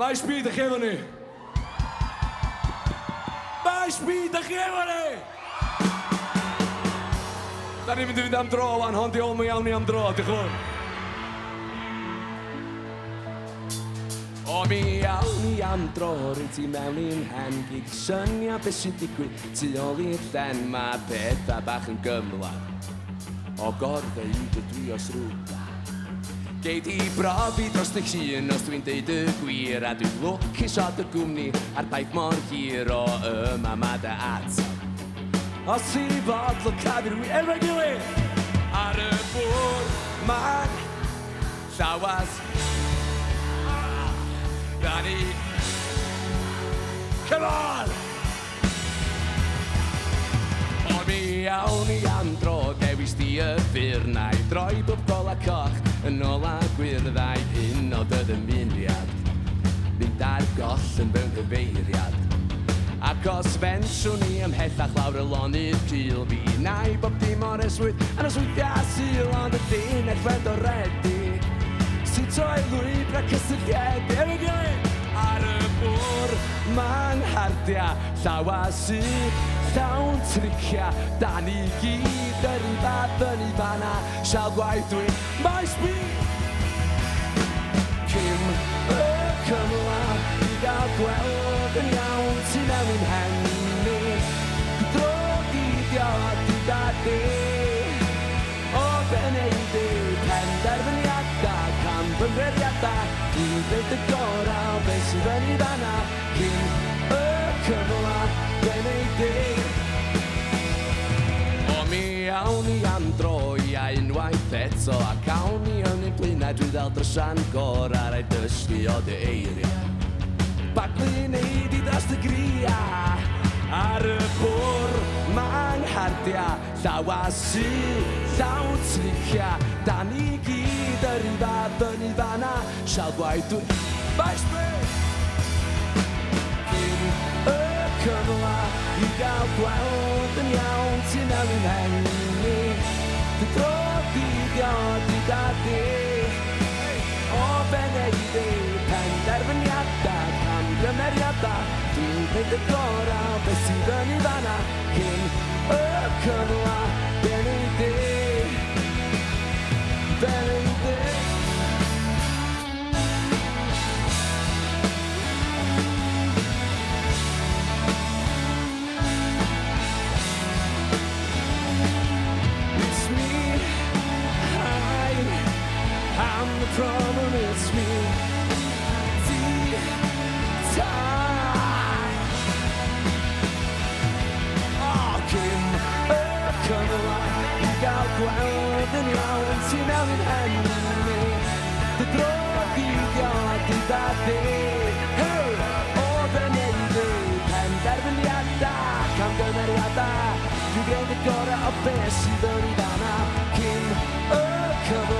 Maes B, dych chi efo ni? Maes B, dych chi efo ni? Da ni'n mynd i fynd am dro wan, hon di ôl mwy iawn i am dro, diolch yn fawr. O mi iawn i am dro, rydyn ti mewn i'n hen, gyd synia beth sy'n digwydd tu ôl i'r llen, mae pethau bach yn gymlaen. O gorddeud y dwi os rwba. Gei di brofi dros dy hun os dwi'n deud y gwir, a dwi'n lwcus o dy gwmni a'r paith mor hir o yma ma dy atab. Os i fod lwcad i'r wir efo'i gilydd ar y bwr ma'n llawas da ni. Come on! O mi iawn i am dro, dewis di y ffyr na i droi bob gola coch yn ôl a gwirddau hyn o dy ddymuniad. Mynd ar goll yn mewn gyfeiriad. Ac os fensiwn ni ymhellach lawr y lonydd cil, fi nai bob dim o'r eswyd yn yswyddiau syl, ond y dyn echfed o redig sy'n troi lwybra cysylltiedig efo'i gilydd ar y bwr ma'n hardia llawa sydd llawn tricia, da ni gyd yr un fath yn ei fanna, sial gwaith dwi Maes B. Cym y cymla i gael gweld yn iawn ti mewn i'n henni, drog i diod i dadu o beneud i penderfyniadau, camfymreriadau, dwi'n dweud y gorau o beth sydd yn ei fanna. Cyn y cyfla beneud i. O mi awn i am dro i a unwaith eto, ac awn i yn ein blaenau drwy ddal drysan gorau a'i dysgu o dy eiriau. Baglu neud i dros dy gria ar y bwr ma'n hardia llawa sydd llawn tricia, da ni gyd yr un fath yn ei fanna, sial gwaith dwi Maes B. Cyn y cyfla i gael gweld yn iawn ti mewn i'n henni, dy drog i diod i dadu o beneud i penderfyniadau, camgymeriadau, dwi'n gwneud y gorau o beth sydd yn ei fanna. Cyn y cyfla beneud i, beneud i. It's me, I'm the problem, it's me. Cyfla i gael gweld yn iawn ti mewn i'n henni, dy drog i diod i dadu o beneud i penderfyniadau, camgymeriadau, dwi'n gwneud y gorau o beth sydd yn ei fanna. Cyn y cyfla